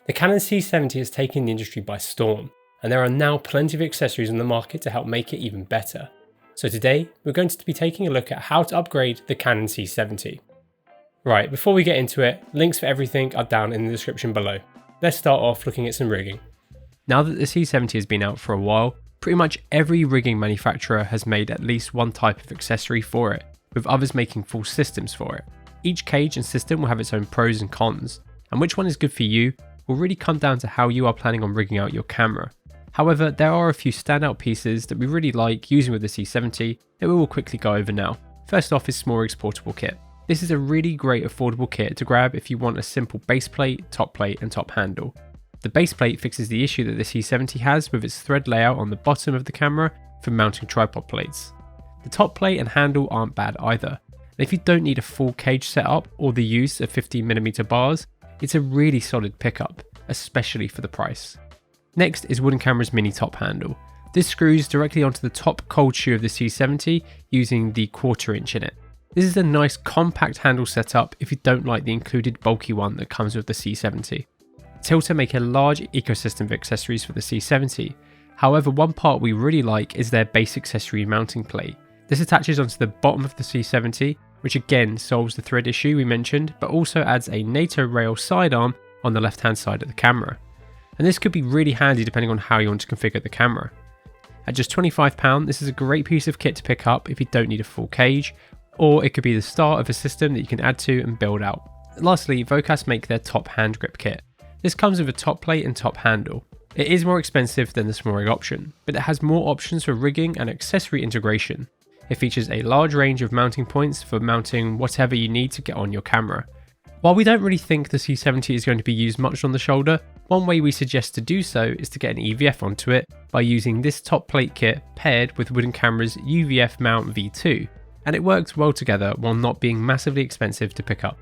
The Canon C70 has taken the industry by storm, and there are now plenty of accessories on the market to help make it even better. So today, we're going to be taking a look at how to upgrade the Canon C70. Right, before we get into it, links for everything are down in the description below. Let's start off looking at some rigging. Now that the C70 has been out for a while, pretty much every rigging manufacturer has made at least one type of accessory for it, with others making full systems for it. Each cage and system will have its own pros and cons, and which one is good for you will really come down to how you are planning on rigging out your camera. However, there are a few standout pieces that we really like using with the C70 that we will quickly go over now. First off is SmallRig's portable kit. This is a really great affordable kit to grab if you want a simple base plate, and top handle. The base plate fixes the issue that the C70 has with its thread layout on the bottom of the camera for mounting tripod plates. The top plate and handle aren't bad either, and if you don't need a full cage setup or the use of 15mm bars, it's a really solid pickup, especially for the price. Next is Wooden Camera's mini top handle. This screws directly onto the top cold shoe of the C70 using the 1/4 inch in it. This is a nice compact handle setup if you don't like the included bulky one that comes with the C70. Tilta make a large ecosystem of accessories for the C70. However, one part we really like is their base accessory mounting plate. This attaches onto the bottom of the C70, which again solves the thread issue we mentioned, but also adds a NATO rail sidearm on the left hand side of the camera. And this could be really handy depending on how you want to configure the camera. At just £25, this is a great piece of kit to pick up if you don't need a full cage, or it could be the start of a system that you can add to and build out. Lastly, Vocas make their top hand grip kit. This comes with a top plate and top handle. It is more expensive than the SmallRig option, but it has more options for rigging and accessory integration. It features a large range of mounting points for mounting whatever you need to get on your camera. While we don't really think the C70 is going to be used much on the shoulder, one way we suggest to do so is to get an EVF onto it by using this top plate kit paired with Wooden Camera's UVF mount V2, and it works well together while not being massively expensive to pick up.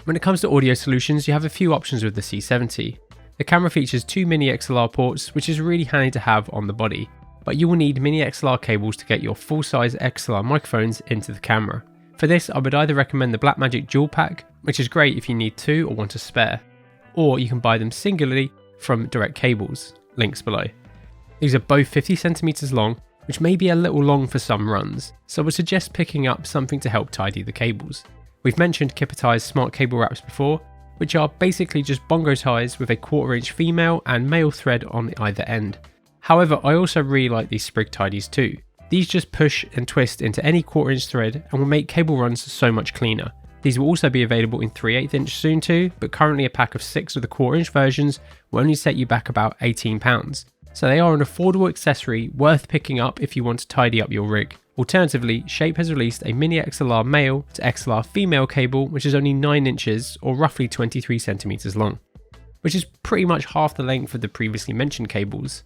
When it comes to audio solutions, you have a few options with the C70. The camera features 2 mini XLR ports, which is really handy to have on the body, but you will need mini XLR cables to get your full-size XLR microphones into the camera. For this, I would either recommend the Blackmagic Dual Pack, which is great if you need 2 or want a spare, or you can buy them singularly from Direct Cables, links below. These are both 50cm long, which may be a little long for some runs, so I would suggest picking up something to help tidy the cables. We've mentioned Kippertie's smart cable wraps before, which are basically just bongo ties with a 1/4 inch female and male thread on either end. However, I also really like these sprig tidies too. These just push and twist into any 1/4 inch thread and will make cable runs so much cleaner. These will also be available in 3/8 inch soon too, but currently a pack of 6 of the 1/4 inch versions will only set you back about £18. So they are an affordable accessory worth picking up if you want to tidy up your rig. Alternatively, Shape has released a mini XLR male to XLR female cable which is only 9 inches or roughly 23cm long, which is pretty much half the length of the previously mentioned cables.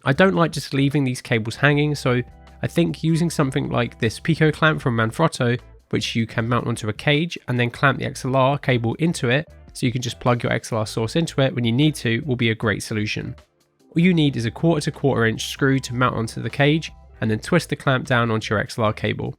I don't like just leaving these cables hanging, so I think using something like this Pico clamp from Manfrotto, which you can mount onto a cage and then clamp the XLR cable into it so you can just plug your XLR source into it when you need to, will be a great solution. All you need is a 1/4 to 1/4 inch screw to mount onto the cage and then twist the clamp down onto your XLR cable.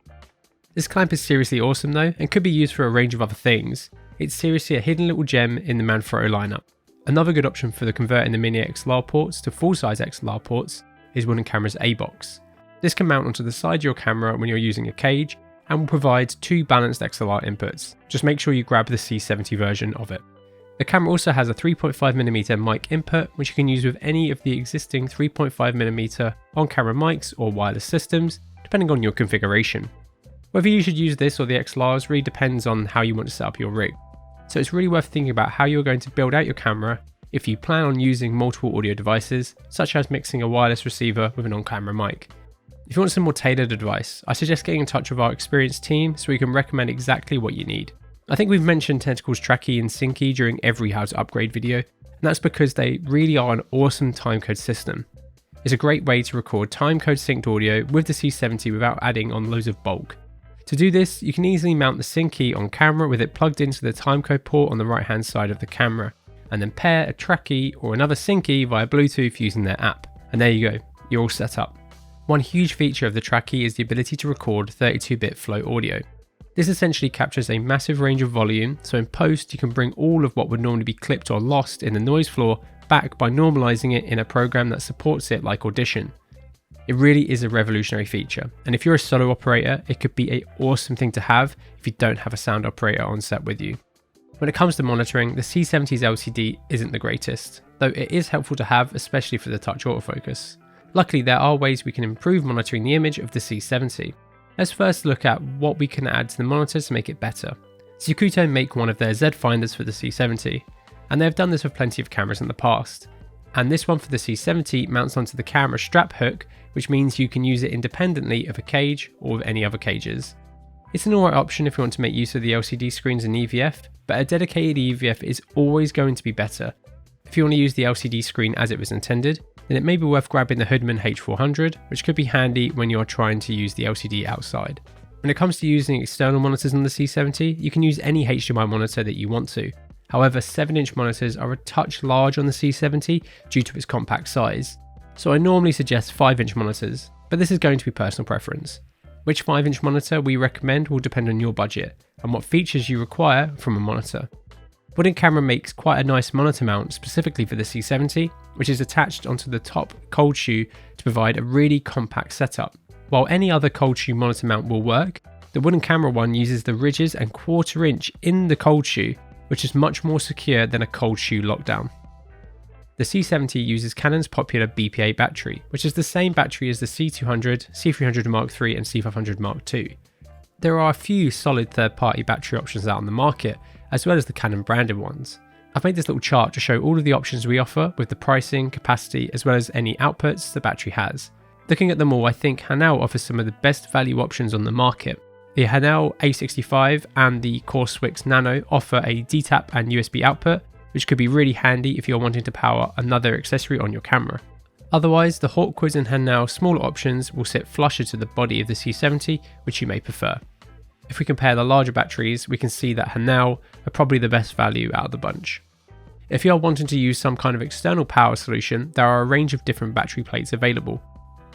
This clamp is seriously awesome though and could be used for a range of other things. It's seriously a hidden little gem in the Manfrotto lineup. Another good option for the converting the mini XLR ports to full-size XLR ports is Wooden Camera's A-Box. This can mount onto the side of your camera when you're using a cage and will provide 2 balanced XLR inputs. Just make sure you grab the C70 version of it. The camera also has a 3.5mm mic input, which you can use with any of the existing 3.5mm on-camera mics or wireless systems, depending on your configuration. Whether you should use this or the XLRs really depends on how you want to set up your rig. So it's really worth thinking about how you're going to build out your camera if you plan on using multiple audio devices, such as mixing a wireless receiver with an on-camera mic. If you want some more tailored advice, I suggest getting in touch with our experienced team so we can recommend exactly what you need. I think we've mentioned Tentacle's Trackie and Synchy during every how to upgrade video, and that's because they really are an awesome timecode system. It's a great way to record timecode synced audio with the C70 without adding on loads of bulk. To do this, you can easily mount the Synchy on camera with it plugged into the timecode port on the right hand side of the camera, and then pair a Trackie or another Synchy via Bluetooth using their app. And there you go, you're all set up. One huge feature of the Trackie is the ability to record 32-bit flow audio. This essentially captures a massive range of volume, so in post you can bring all of what would normally be clipped or lost in the noise floor back by normalizing it in a program that supports it like Audition. It really is a revolutionary feature, and if you're a solo operator, it could be an awesome thing to have if you don't have a sound operator on set with you. When it comes to monitoring, the C70's LCD isn't the greatest, though it is helpful to have, especially for the touch autofocus. Luckily, there are ways we can improve monitoring the image of the C70. Let's first look at what we can add to the monitor to make it better. Zacuto make one of their Z finders for the C70, and they've done this with plenty of cameras in the past. And this one for the C70 mounts onto the camera strap hook, which means you can use it independently of a cage or of any other cages. It's an alright option if you want to make use of the LCD screens in EVF, but a dedicated EVF is always going to be better. If you want to use the LCD screen as it was intended, then it may be worth grabbing the Hoodman H400, which could be handy when you're trying to use the LCD outside. When it comes to using external monitors on the C70, you can use any HDMI monitor that you want to. However, 7-inch monitors are a touch large on the C70 due to its compact size, so I normally suggest 5-inch monitors, but this is going to be personal preference. Which 5-inch monitor we recommend will depend on your budget and what features you require from a monitor. Wooden Camera makes quite a nice monitor mount specifically for the C70, which is attached onto the top cold shoe to provide a really compact setup. While any other cold shoe monitor mount will work, the Wooden Camera one uses the ridges and 1/4 inch in the cold shoe, which is much more secure than a cold shoe lockdown. The C70 uses Canon's popular BPA battery, which is the same battery as the C200, C300 Mark III and C500 Mark II. There are a few solid third-party battery options out on the market, as well as the Canon branded ones. I've made this little chart to show all of the options we offer with the pricing, capacity, as well as any outputs the battery has. Looking at them all, I think Hanel offers some of the best value options on the market. The Hanel A65 and the Coreswix Nano offer a DTAP and USB output, which could be really handy if you're wanting to power another accessory on your camera. Otherwise, the Hawkwood and Hanel smaller options will sit flusher to the body of the C70, which you may prefer. If we compare the larger batteries, we can see that Hanel are probably the best value out of the bunch. If you are wanting to use some kind of external power solution, there are a range of different battery plates available.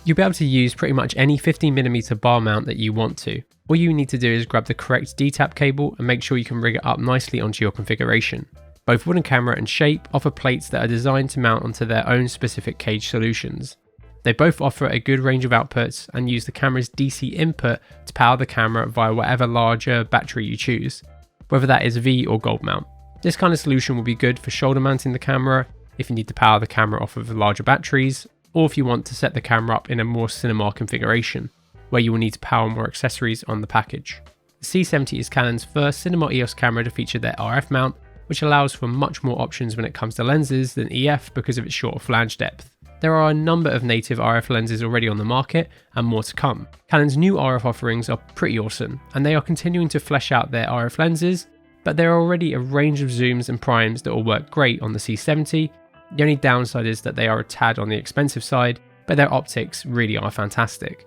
You'll be able to use pretty much any 15mm bar mount that you want to. All you need to do is grab the correct DTAP cable and make sure you can rig it up nicely onto your configuration. Both Wooden Camera and Shape offer plates that are designed to mount onto their own specific cage solutions. They both offer a good range of outputs and use the camera's DC input to power the camera via whatever larger battery you choose, whether that is V or gold mount. This kind of solution will be good for shoulder mounting the camera if you need to power the camera off of larger batteries, or if you want to set the camera up in a more cinema configuration, where you will need to power more accessories on the package. The C70 is Canon's first cinema EOS camera to feature their RF mount, which allows for much more options when it comes to lenses than EF because of its shorter flange depth. There are a number of native RF lenses already on the market and more to come. Canon's new RF offerings are pretty awesome, and they are continuing to flesh out their RF lenses, but there are already a range of zooms and primes that will work great on the C70. The only downside is that they are a tad on the expensive side, but their optics really are fantastic.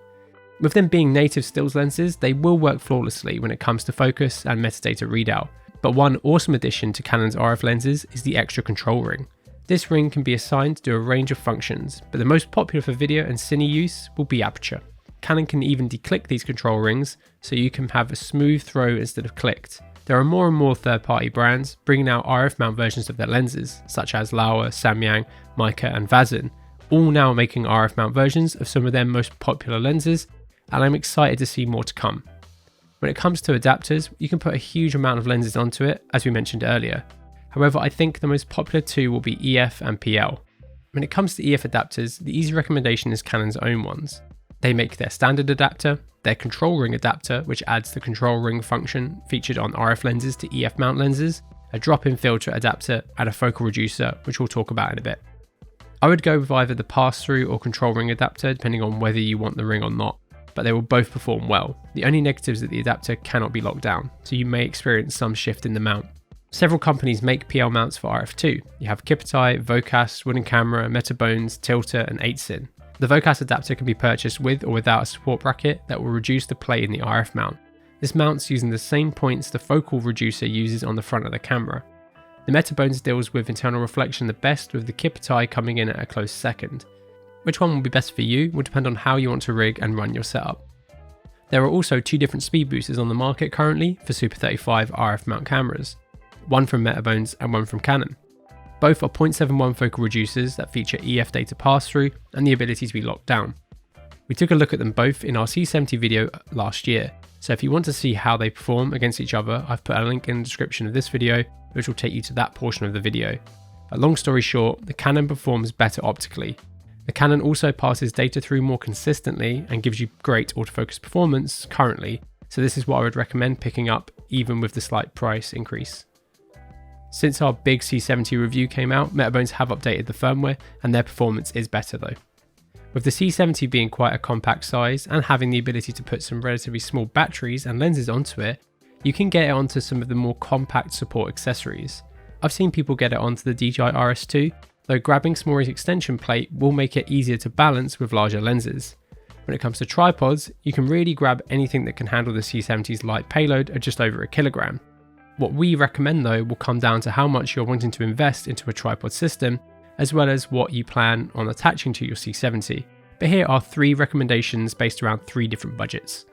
With them being native stills lenses, they will work flawlessly when it comes to focus and metadata readout. But one awesome addition to Canon's RF lenses is the extra control ring. This ring can be assigned to do a range of functions, but the most popular for video and cine use will be aperture. Canon can even declick these control rings so you can have a smooth throw instead of clicked. There are more and more third-party brands bringing out RF mount versions of their lenses, such as Laowa, Samyang, Mica and Vazin, all now making RF mount versions of some of their most popular lenses, and I'm excited to see more to come. When it comes to adapters, you can put a huge amount of lenses onto it, as we mentioned earlier. However, I think the most popular two will be EF and PL. When it comes to EF adapters, the easy recommendation is Canon's own ones. They make their standard adapter, their control ring adapter, which adds the control ring function featured on RF lenses to EF mount lenses, a drop-in filter adapter, and a focal reducer, which we'll talk about in a bit. I would go with either the pass-through or control ring adapter, depending on whether you want the ring or not, but they will both perform well. The only negative is that the adapter cannot be locked down, so you may experience some shift in the mount. Several companies make PL mounts for RF too. You have Kipitai, Vocast, Wooden Camera, Metabones, Tilter and 8sin. The Vocast adapter can be purchased with or without a support bracket that will reduce the play in the RF mount. This mounts using the same points the focal reducer uses on the front of the camera. The Metabones deals with internal reflection the best, with the Kipitai coming in at a close second. Which one will be best for you will depend on how you want to rig and run your setup. There are also two different speed boosters on the market currently for Super 35 RF mount cameras, one from Metabones and one from Canon. Both are 0.71 focal reducers that feature EF data pass-through and the ability to be locked down. We took a look at them both in our C70 video last year, so if you want to see how they perform against each other, I've put a link in the description of this video which will take you to that portion of the video. But long story short, the Canon performs better optically. The Canon also passes data through more consistently and gives you great autofocus performance currently, so this is what I would recommend picking up even with the slight price increase. Since our big C70 review came out, Metabones have updated the firmware and their performance is better though. With the C70 being quite a compact size and having the ability to put some relatively small batteries and lenses onto it, you can get it onto some of the more compact support accessories. I've seen people get it onto the DJI RS2, though grabbing Smory's extension plate will make it easier to balance with larger lenses. When it comes to tripods, you can really grab anything that can handle the C70's light payload of just over 1 kilogram. What we recommend though will come down to how much you're wanting to invest into a tripod system, as well as what you plan on attaching to your C70. But here are 3 recommendations based around 3 different budgets.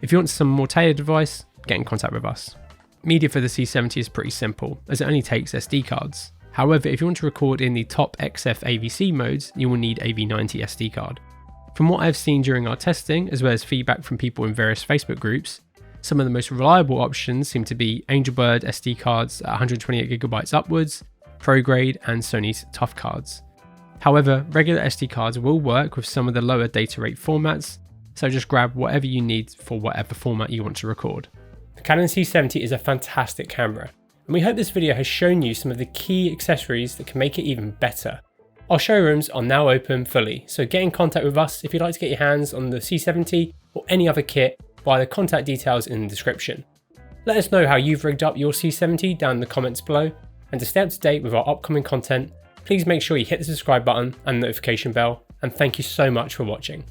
If you want some more tailored advice, get in contact with us. Media for the C70 is pretty simple, as it only takes SD cards. However, if you want to record in the top XF AVC modes, you will need a V90 SD card. From what I've seen during our testing, as well as feedback from people in various Facebook groups, some of the most reliable options seem to be Angelbird SD cards at 128GB upwards, ProGrade and Sony's Tough cards. However, regular SD cards will work with some of the lower data rate formats, so just grab whatever you need for whatever format you want to record. The Canon C70 is a fantastic camera, and we hope this video has shown you some of the key accessories that can make it even better. Our showrooms are now open fully, so get in contact with us if you'd like to get your hands on the C70 or any other kit via the contact details in the description. Let us know how you've rigged up your C70 down in the comments below, and to stay up to date with our upcoming content, please make sure you hit the subscribe button and notification bell, and thank you so much for watching.